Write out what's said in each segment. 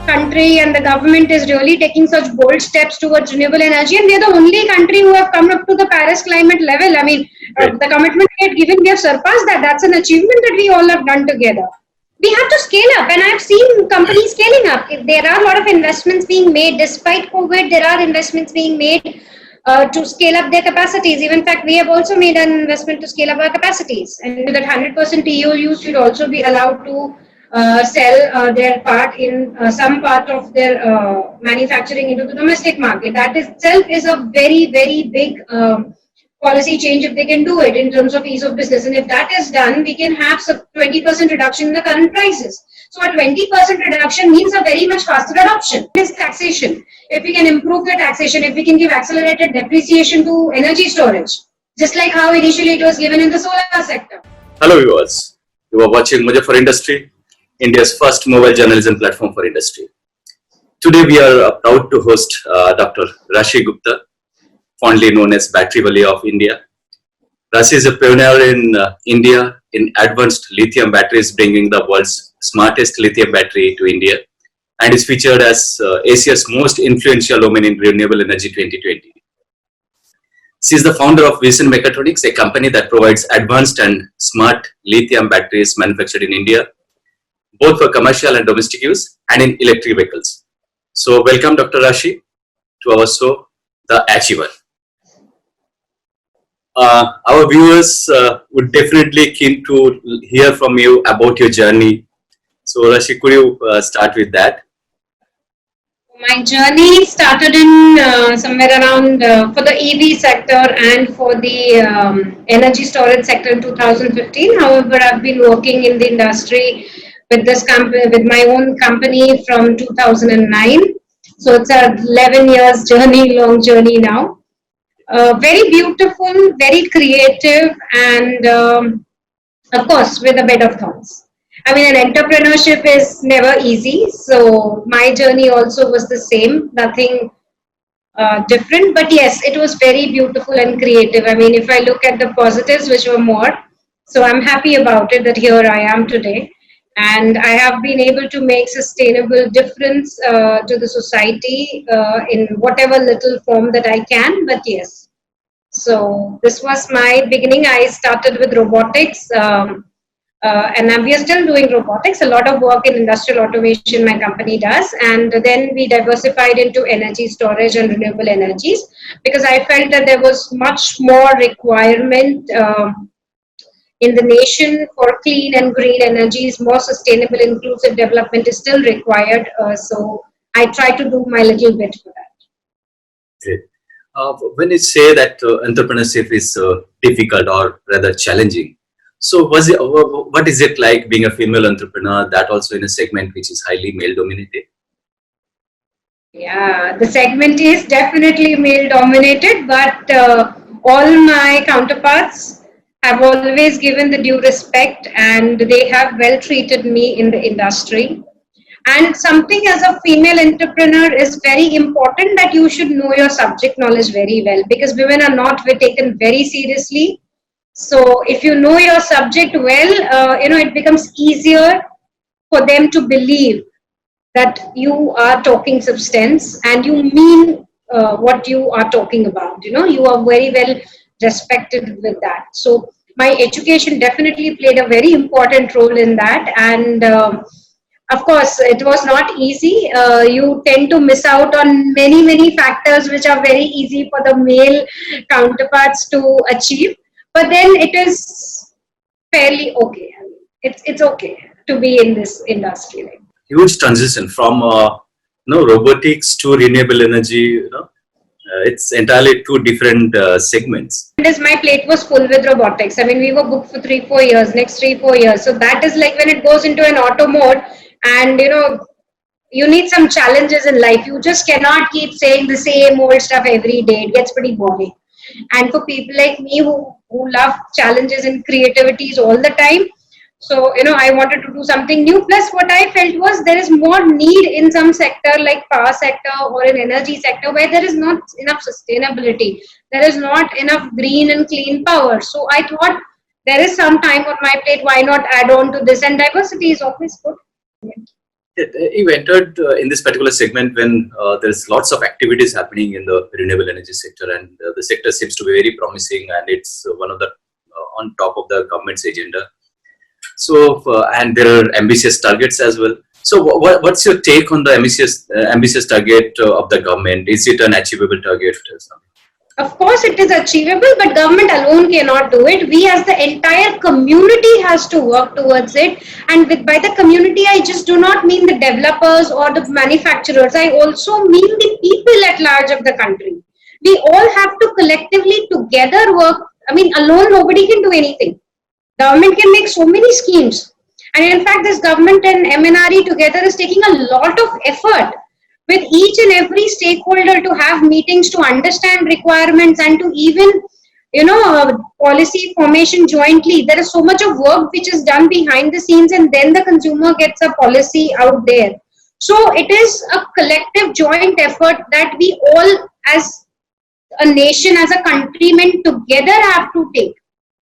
country and the government is really taking such bold steps towards renewable energy, and we are the only country who have come up to the Paris climate level. I mean, the commitment we had given, we have surpassed that. That's an achievement that we all have done together. We have to scale up, and I've seen companies scaling up. There are a lot of investments being made despite COVID. There are investments being made to scale up their capacities. Even in fact, we have also made an investment to scale up our capacities, and that 100% EOUs should also be allowed to sell their part in some part of their manufacturing into the domestic market. That itself is a very, very big policy change if they can do it in terms of ease of business. And if that is done, we can have 20% reduction in the current prices. So a 20% reduction means a very much faster adoption. This taxation. If we can improve the taxation, if we can give accelerated depreciation to energy storage, just like how initially it was given in the solar sector. Hello viewers, you are watching Mujha for Industry, India's first mobile journalism platform for industry. Today we are proud to host Dr. Rashi Gupta, fondly known as Battery Wali of India. Rashi is a pioneer in India in advanced lithium batteries, bringing the world's smartest lithium battery to India, and is featured as Asia's most influential woman in renewable energy 2020. She is the founder of Vision Mechatronics, a company that provides advanced and smart lithium batteries manufactured in India, both for commercial and domestic use and in electric vehicles. So welcome Dr. Rashi to our show, The Achiever. Our viewers would definitely keen to hear from you about your journey. So Rashi, could you start with that? My journey started in somewhere around for the EV sector and for the energy storage sector in 2015. However, I've been working in the industry with this company, with my own company from 2009. So it's a 11 years journey, long journey now. Very beautiful, very creative, and of course with a bed of thorns. I mean, an entrepreneurship is never easy. So my journey also was the same, nothing different. But yes, it was very beautiful and creative. I mean, if I look at the positives, which were more, so I'm happy about it that here I am today. And I have been able to make sustainable difference to the society in whatever little form that I can. But yes, so this was my beginning. I started with robotics. And we are still doing robotics. A lot of work in industrial automation my company does, and then we diversified into energy storage and renewable energies because I felt that there was much more requirement in the nation for clean and green energies. More sustainable, inclusive development is still required. So I try to do my little bit for that. Great. When you say that entrepreneurship is difficult or rather challenging, so what is it like being a female entrepreneur, that also in a segment which is highly male dominated? Yeah, the segment is definitely male dominated, but all my counterparts have always given the due respect and they have well treated me in the industry. And something as a female entrepreneur is very important, that you should know your subject knowledge very well, because women are not taken very seriously. So if you know your subject well, it becomes easier for them to believe that you are talking substance and you mean what you are talking about. You are very well respected with that. So my education definitely played a very important role in that. And of course, it was not easy. You tend to miss out on many, many factors which are very easy for the male counterparts to achieve. But then it is fairly okay. I mean, it's okay to be in this industry. Right? Huge transition from robotics to renewable energy. It's entirely two different segments. As my plate was full with robotics. I mean, we were booked for 3-4 years, next 3-4 years. So that is like when it goes into an auto mode, and you need some challenges in life. You just cannot keep saying the same old stuff every day. It gets pretty boring. And for people like me who love challenges and creativities all the time, so I wanted to do something new. Plus what I felt was there is more need in some sector like power sector or in energy sector where there is not enough sustainability, there is not enough green and clean power. So I thought there is some time on my plate, why not add on to this, and diversity is always good. You entered in this particular segment when there's lots of activities happening in the renewable energy sector, and the sector seems to be very promising, and it's one of the on top of the government's agenda. So, and there are ambitious targets as well. So, what's your take on the ambitious target of the government? Is it an achievable target? Of course, it is achievable, but government alone cannot do it. We as the entire community has to work towards it. And by the community, I just do not mean the developers or the manufacturers. I also mean the people at large of the country. We all have to collectively together work. I mean, alone, nobody can do anything. Government can make so many schemes. And in fact, this government and MNRE together is taking a lot of effort with each and every stakeholder to have meetings to understand requirements and to even policy formation jointly. There is so much of work which is done behind the scenes, and then the consumer gets a policy out there. So it is a collective joint effort that we all as a nation, as a countrymen together have to take.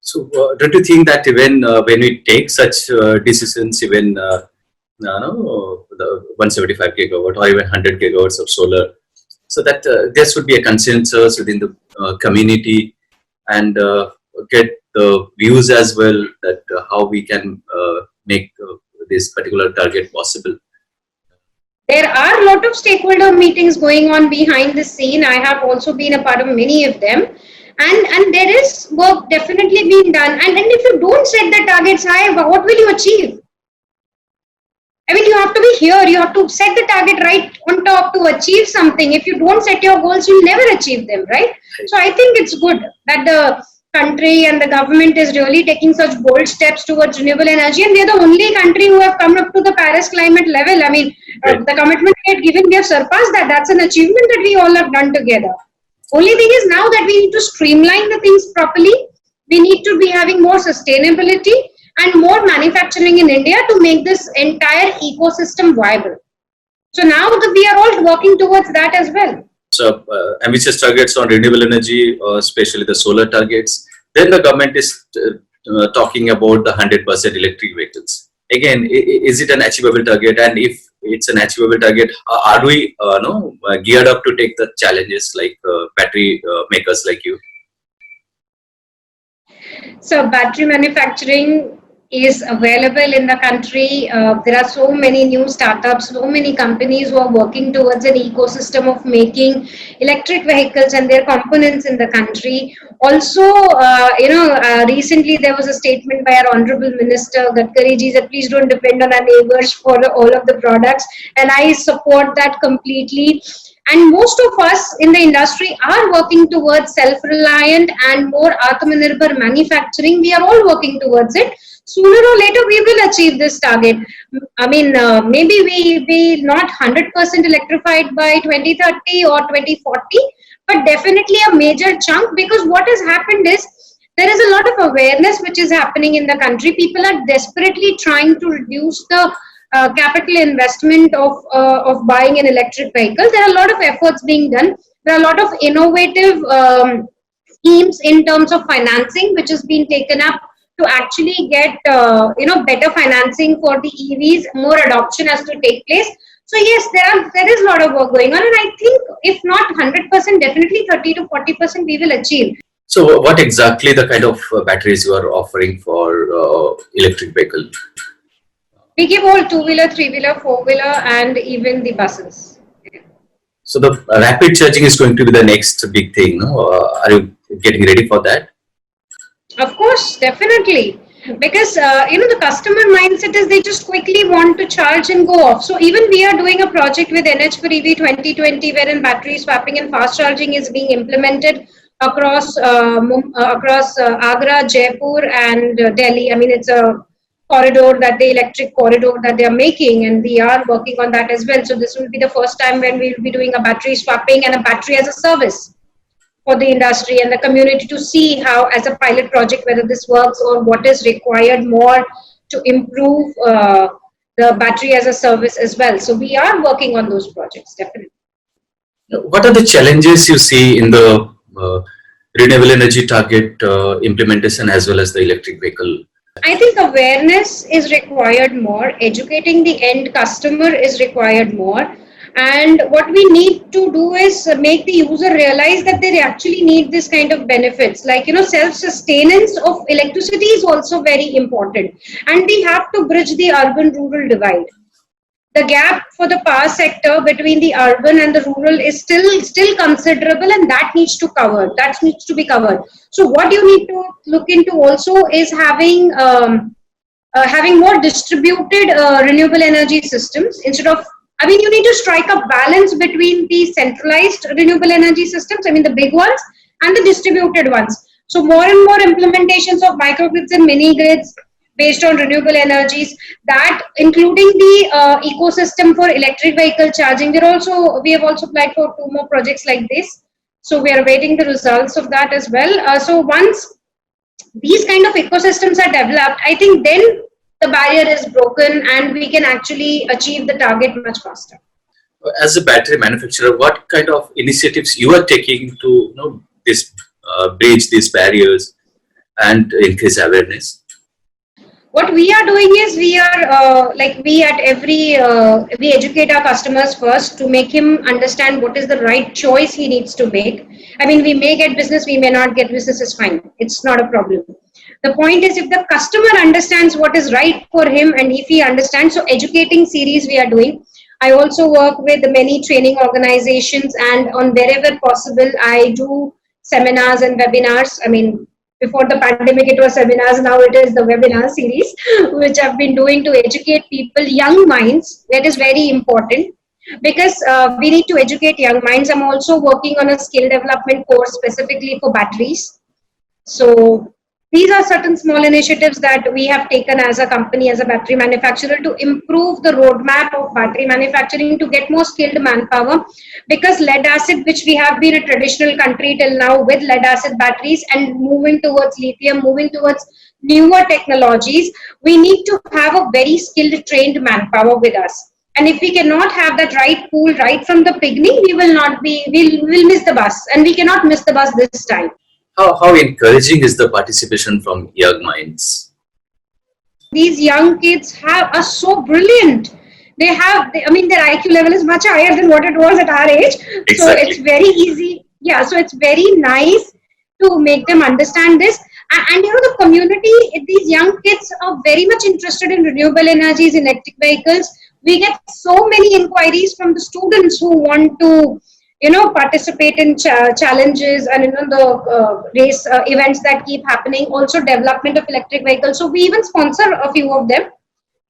So don't you think that even when we take such decisions, even the 175 gigawatt or even 100 gigawatts of solar, so that there should be a consensus within the community and get the views as well, that how we can make this particular target possible. There are a lot of stakeholder meetings going on behind the scene. I have also been a part of many of them. And there is work definitely being done. And if you don't set the targets high, what will you achieve? I mean, you have to be here. You have to set the target right on top to achieve something. If you don't set your goals, you'll never achieve them, right? So I think it's good that the country and the government is really taking such bold steps towards renewable energy. And we are the only country who have come up to the Paris climate level. I mean, the commitment we had given, we have surpassed that. That's an achievement that we all have done together. Only thing is now that we need to streamline the things properly. We need to be having more sustainability and more manufacturing in India to make this entire ecosystem viable. So now we are all working towards that as well. So ambitious targets on renewable energy, especially the solar targets. Then the government is talking about the 100% electric vehicles. Again, is it an achievable target? And if it's an achievable target, are we geared up to take the challenges like battery makers like you? So battery manufacturing is available in the country. There are so many new startups, so many companies who are working towards an ecosystem of making electric vehicles and their components in the country. Also, recently there was a statement by our Honorable Minister Gadkari ji that please don't depend on our neighbors for all of the products, and I support that completely. And most of us in the industry are working towards self-reliant and more Atmanirbhar manufacturing. We are all working towards it. Sooner or later, we will achieve this target. I mean, maybe we be not 100% electrified by 2030 or 2040, but definitely a major chunk, because what has happened is there is a lot of awareness which is happening in the country. People are desperately trying to reduce the capital investment of buying an electric vehicle. There are a lot of efforts being done. There are a lot of innovative schemes in terms of financing which has been taken up to actually get better financing for the EVs. More adoption has to take place. So yes, there is a lot of work going on, and I think if not 100%, definitely 30 to 40% we will achieve. So what exactly the kind of batteries you are offering for electric vehicle? We give all two-wheeler, three-wheeler, four-wheeler, and even the buses. So the rapid charging is going to be the next big thing, no? Are you getting ready for that? Of course, definitely. Because, the customer mindset is they just quickly want to charge and go off. So even we are doing a project with NH for EV 2020 wherein battery swapping and fast charging is being implemented across Agra, Jaipur and Delhi. I mean, it's a corridor the electric corridor that they are making, and we are working on that as well. So this will be the first time when we will be doing a battery swapping and a battery as a service for the industry and the community to see how, as a pilot project, whether this works or what is required more to improve the battery as a service as well. So we are working on those projects, definitely. What are the challenges you see in the renewable energy target implementation as well as the electric vehicle I think awareness is required more, educating the end customer is required more. And what we need to do is make the user realize that they actually need this kind of benefits. Like, self-sustenance of electricity is also very important. And we have to bridge the urban-rural divide. The gap for the power sector between the urban and the rural is still considerable, and that needs to be covered. So what you need to look into also is having more distributed renewable energy systems instead of, you need to strike a balance between the centralized renewable energy systems, the big ones, and the distributed ones. So more and more implementations of microgrids and mini grids based on renewable energies, that including the ecosystem for electric vehicle charging. We have also applied for 2 more projects like this. So we are awaiting the results of that as well. So once these kind of ecosystems are developed, I think then the barrier is broken and we can actually achieve the target much faster. As a battery manufacturer, what kind of initiatives you are taking to bridge these barriers and increase awareness? What we are doing is we educate our customers first to make him understand what is the right choice he needs to make. We may get business, we may not get business, is fine. It's not a problem. The point is, if the customer understands what is right for him and if he understands, so educating series we are doing. I also work with many training organizations, and on wherever possible, I do seminars and webinars. Before the pandemic, it was seminars. Now it is the webinar series, which I've been doing to educate people, young minds. That is very important because we need to educate young minds. I'm also working on a skill development course specifically for batteries. So these are certain small initiatives that we have taken as a company, as a battery manufacturer, to improve the roadmap of battery manufacturing to get more skilled manpower. Because lead acid, which we have been a traditional country till now with lead acid batteries, and moving towards lithium, moving towards newer technologies, we need to have a very skilled, trained manpower with us. And if we cannot have that right pool right from the beginning, we'll miss the bus, and we cannot miss the bus this time. How encouraging is the participation from young minds? These young kids are so brilliant. Their IQ level is much higher than what it was at our age. Exactly. So it's very easy. Yeah, so it's very nice to make them understand this. And the community, these young kids are very much interested in renewable energies, electric vehicles. We get so many inquiries from the students who want to participate in challenges and the race events that keep happening. Also development of electric vehicles. So we even sponsor a few of them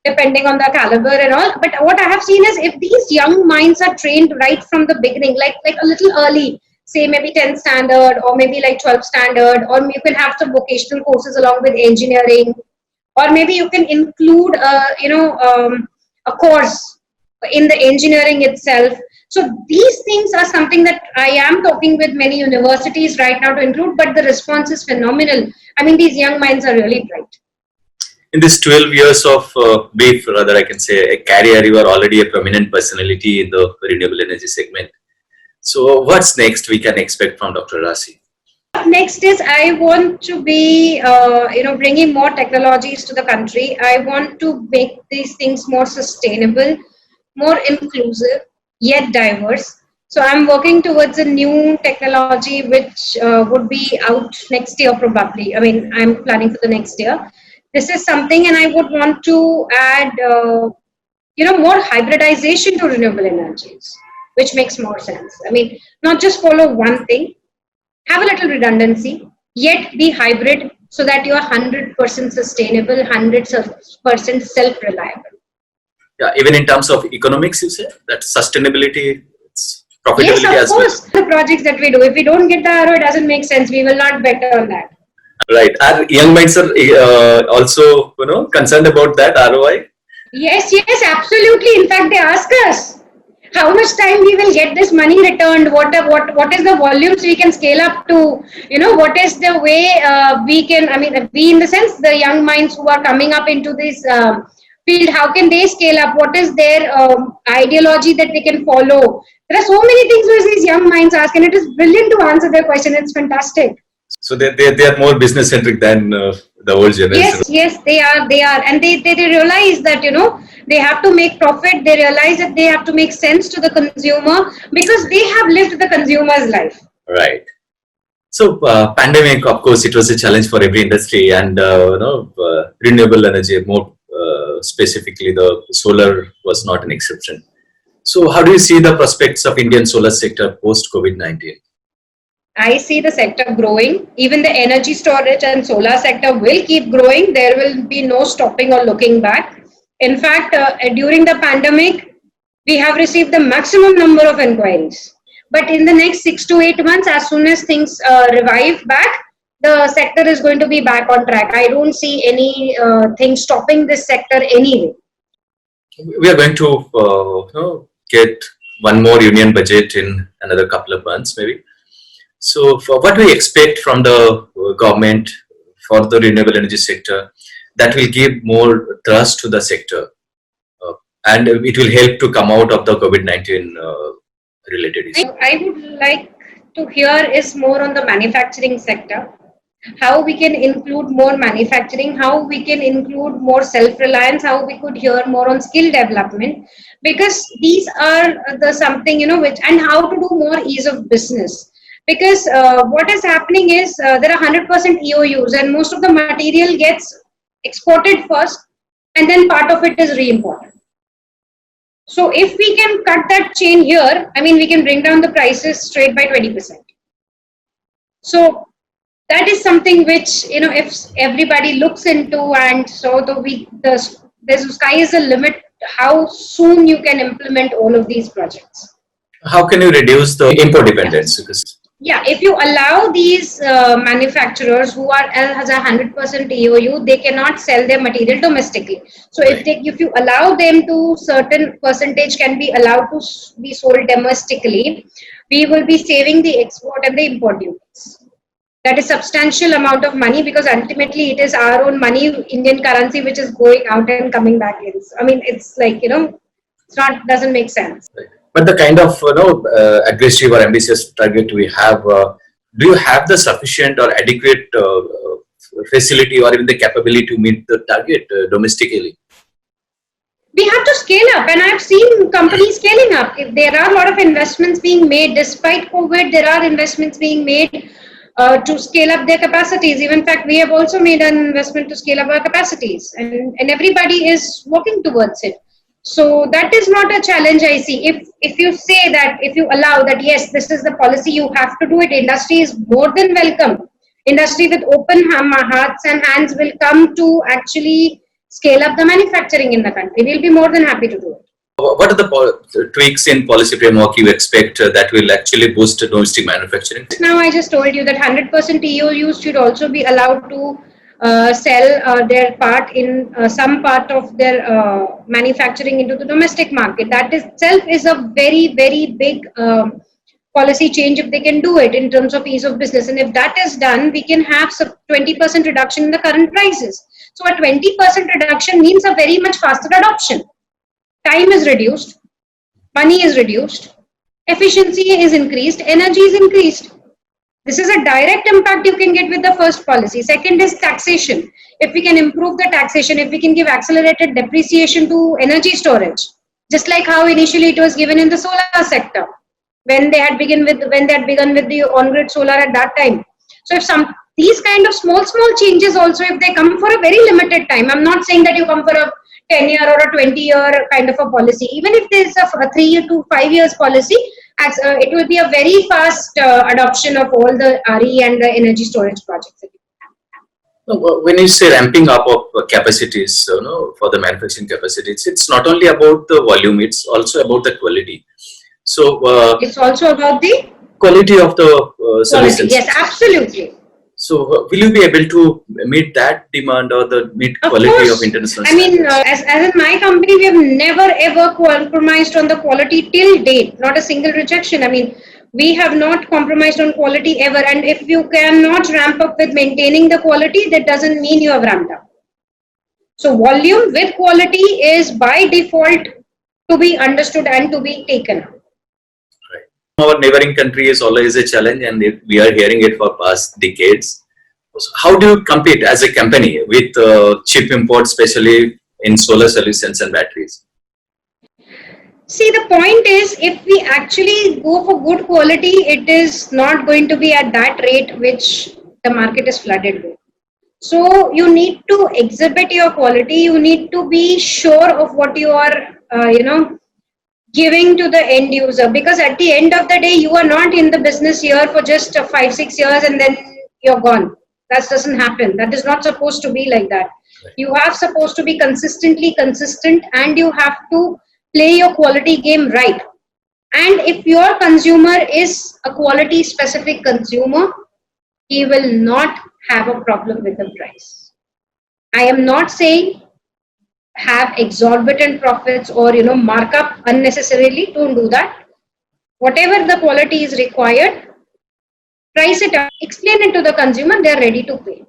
depending on the caliber and all. But what I have seen is, if these young minds are trained right from the beginning, like a little early, say maybe 10th standard or maybe like 12th standard, or you can have some vocational courses along with engineering, or maybe you can include a course in the engineering itself. So these things are something that I am talking with many universities right now to include, but the response is phenomenal. These young minds are really bright. In this 12 years of I can say a career, you are already a prominent personality in the renewable energy segment. So what's next we can expect from Dr. Rashi? Next is, I want to be, bringing more technologies to the country. I want to make these things more sustainable, more inclusive, yet diverse. So I'm working towards a new technology which would be out next year probably. I'm planning for the next year. This is something, and I would want to add, more hybridization to renewable energies, which makes more sense. Not just follow one thing, have a little redundancy, yet be hybrid so that you are 100% sustainable, 100% self-reliable. Yeah, even in terms of economics, you say that sustainability, profitability. Yes, of course. The projects that we do, if we don't get the ROI, it doesn't make sense. We will not bet on that. Right. Our young minds are also, concerned about that ROI. Yes, absolutely. In fact, they ask us how much time we will get this money returned. What is the volumes we can scale up to? What is the way we can? We, in the sense, the young minds who are coming up into this field, how can they scale up? What is their ideology that they can follow? There are so many things which these young minds ask, and it is brilliant to answer their question. It's fantastic. So they are more business centric than the old generation. Yes, they are, and they realize that they have to make profit. They realize that they have to make sense to the consumer because they have lived the consumer's life. Right. So, pandemic, of course, it was a challenge for every industry, and renewable energy, more specifically, the solar was not an exception. So, how do you see the prospects of Indian solar sector post COVID-19? I see the sector growing. Even the energy storage and solar sector will keep growing. There will be no stopping or looking back. In fact, during the pandemic, we have received the maximum number of inquiries. But in the next 6 to 8 months, as soon as things revive back, the sector is going to be back on track. I don't see any thing stopping this sector anyway. We are going to get one more union budget in another couple of months, maybe. So, for what we expect from the government for the renewable energy sector, that will give more thrust to the sector, and it will help to come out of the COVID-19 related issue. I would like to hear is more on the manufacturing sector. How we can include more manufacturing, how we can include more self-reliance, how we could hear more on skill development, because these are the something which, and how to do more ease of business. Because what is happening is there are 100% EOUs, and most of the material gets exported first, and then part of it is re-imported. So if we can cut that chain here, I mean, we can bring down the prices straight by 20%. So that is something which, if everybody looks into, and so the sky is the limit how soon you can implement all of these projects. How can you reduce the import dependence? Because if you allow these manufacturers who has a 100% EOU, they cannot sell their material domestically. So if you allow them to, certain percentage can be allowed to be sold domestically, we will be saving the export and the import duties. That is substantial amount of money, because ultimately it is our own money, Indian currency, which is going out and coming back in. I mean, it's like, doesn't make sense. but the kind of aggressive or ambitious target we have, do you have the sufficient or adequate facility or even the capability to meet the target domestically? We have to scale up, and I've seen companies scaling up. If there are a lot of investments being made despite COVID, there are investments being made to scale up their capacities. Even in fact, we have also made an investment to scale up our capacities, and everybody is working towards it. So that is not a challenge I see. If you say that, if you allow that, yes, this is the policy, you have to do it, industry is more than welcome. Industry with open hearts and hands will come to actually scale up the manufacturing in the country. We'll be more than happy to do it. What are the tweaks in policy framework you expect that will actually boost domestic manufacturing? Now, I just told you that 100% EOUs should also be allowed to sell their part in some part of their manufacturing into the domestic market. That itself is a very, very big policy change if they can do it in terms of ease of business. And if that is done, we can have 20% reduction in the current prices. So a 20% reduction means a very much faster adoption. Time is reduced, money is reduced, efficiency is increased, energy is increased. This is a direct impact you can get with the first policy. Second is taxation. If we can improve the taxation, if we can give accelerated depreciation to energy storage, just like how initially it was given in the solar sector, when they had begun with the on-grid solar at that time. So if these kind of small changes also, if they come for a very limited time, I'm not saying that you come for a 10-year or a 20-year kind of a policy. Even if there's a 3 to 5 years policy, it will be a very fast adoption of all the RE and the energy storage projects. When you say ramping up of capacities, for the manufacturing capacities, it's not only about the volume; it's also about the quality. So it's also about the quality of the solutions. Yes, absolutely. So will you be able to meet that demand or the meet quality of international standards? I mean, as in my company, we have never ever compromised on the quality till date. Not a single rejection. I mean, we have not compromised on quality ever. And if you cannot ramp up with maintaining the quality, that doesn't mean you have ramped up. So volume with quality is by default to be understood and to be taken up. Our neighboring country is always a challenge, and we are hearing it for past decades. So how do you compete as a company with cheap imports, especially in solar solutions and batteries? See, the point is, if we actually go for good quality, it is not going to be at that rate which the market is flooded with. So you need to exhibit your quality. You need to be sure of what you are, giving to the end user. Because at the end of the day, you are not in the business here for just 5-6 years and then you're gone. That doesn't happen. That is not supposed to be like that. You are supposed to be consistently consistent, and you have to play your quality game right. And if your consumer is a quality specific consumer, he will not have a problem with the price. I am not saying have exorbitant profits or mark up unnecessarily. Don't do that. Whatever the quality is required, price it up, explain it to the consumer, they are ready to pay.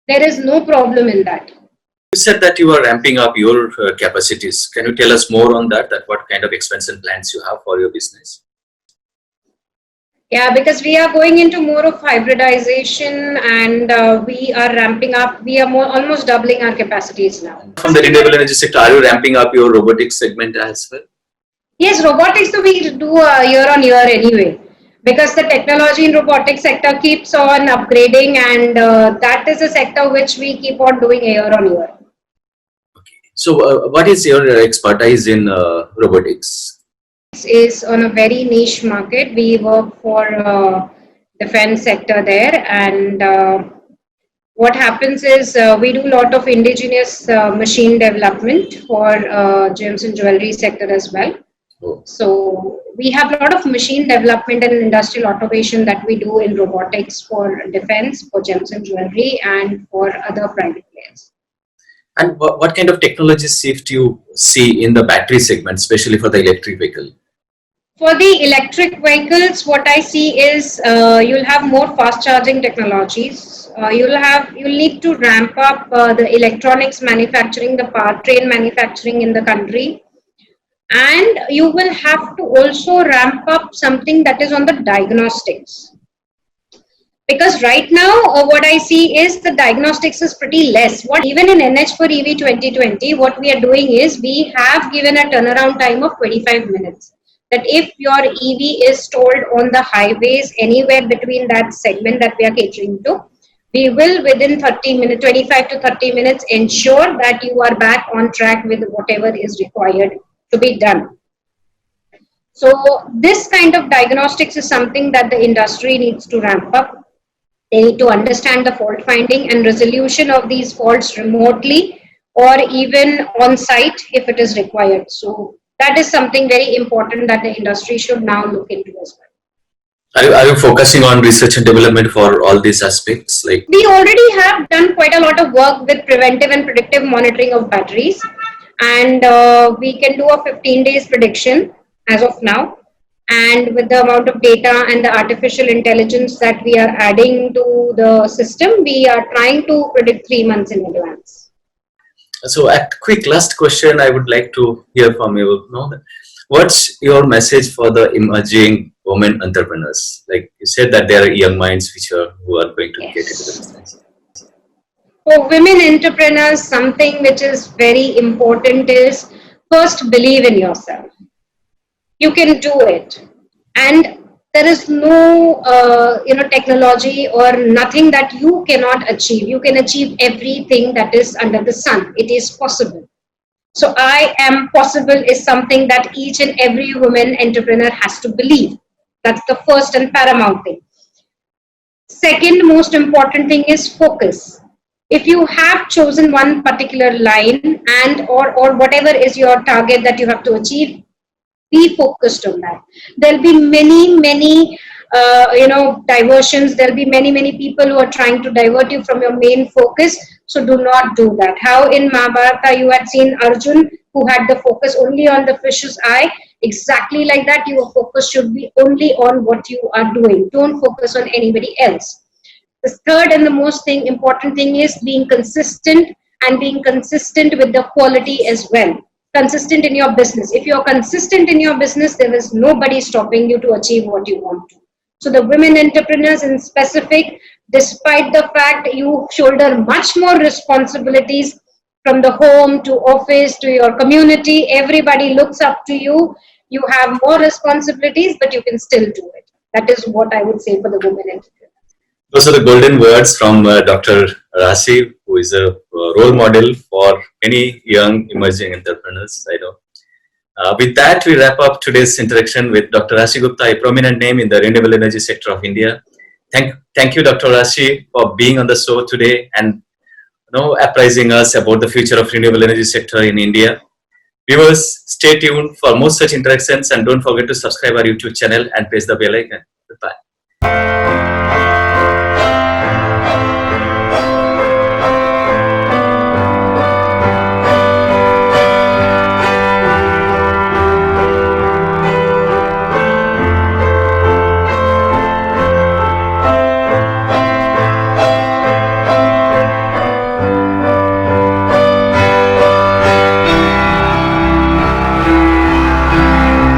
There is no problem in that. You said that you are ramping up your capacities. Can you tell us more on that? That what kind of expansion plans you have for your business? Yeah, because we are going into more of hybridization, and we are ramping up. We are almost doubling our capacities now. From the renewable energy sector, are you ramping up your robotics segment as well? Yes, robotics so we do year on year anyway, because the technology in robotics sector keeps on upgrading, and that is a sector which we keep on doing year on year. So, what is your expertise in robotics? Is on a very niche market. We work for defense sector there, and what happens is we do a lot of indigenous machine development for gems and jewelry sector as well. Oh. So we have a lot of machine development and industrial automation that we do in robotics for defense, for gems and jewelry, and for other private players. And what kind of technology shift you see in the battery segment, especially for the electric vehicle? For the electric vehicles, what I see is you'll have more fast charging technologies. You'll need to ramp up the electronics manufacturing, the powertrain manufacturing in the country, and you will have to also ramp up something that is on the diagnostics. Because right now, what I see is the diagnostics is pretty less. What even in NH4EV 2020, what we are doing is we have given a turnaround time of 25 minutes. That if your EV is stored on the highways anywhere between that segment that we are catering to, we will within 30 minutes, 25 to 30 minutes ensure that you are back on track with whatever is required to be done. So this kind of diagnostics is something that the industry needs to ramp up. They need to understand the fault finding and resolution of these faults remotely or even on site if it is required. So that is something very important that the industry should now look into as well. Are you focusing on research and development for all these aspects? Like we already have done quite a lot of work with preventive and predictive monitoring of batteries, and we can do a 15 days prediction as of now. And with the amount of data and the artificial intelligence that we are adding to the system, we are trying to predict 3 months in advance. So, a quick last question I would like to hear from you. What's your message for the emerging women entrepreneurs? Like you said that there are young minds who are going to get into the business. For women entrepreneurs, something which is very important is first believe in yourself. You can do it, and there is no technology or nothing that you cannot achieve. You can achieve everything that is under the sun. It is possible. So I am possible is something that each and every woman entrepreneur has to believe. That's the first and paramount thing. Second most important thing is focus. If you have chosen one particular line and or whatever is your target that you have to achieve, be focused on that. There'll be many diversions. There'll be many people who are trying to divert you from your main focus. So do not do that. How in Mahabharata you had seen Arjun who had the focus only on the fish's eye. Exactly like that, your focus should be only on what you are doing. Don't focus on anybody else. The third and the most important thing is being consistent, and being consistent with the quality as well. Consistent in your business. If you're consistent in your business, there is nobody stopping you to achieve what you want to. So the women entrepreneurs in specific, despite the fact you shoulder much more responsibilities from the home to office to your community. Everybody looks up to you. You have more responsibilities, but you can still do it. That is what I would say for the women entrepreneurs. Those are the golden words from Dr. Rasi, who is a role model for many young emerging entrepreneurs. I know. With that, we wrap up today's interaction with Dr. Rasi Gupta, a prominent name in the renewable energy sector of India. Thank you, Dr. Rasi, for being on the show today and apprising us about the future of renewable energy sector in India. Viewers, stay tuned for more such interactions and don't forget to subscribe our YouTube channel and press the bell icon. Goodbye.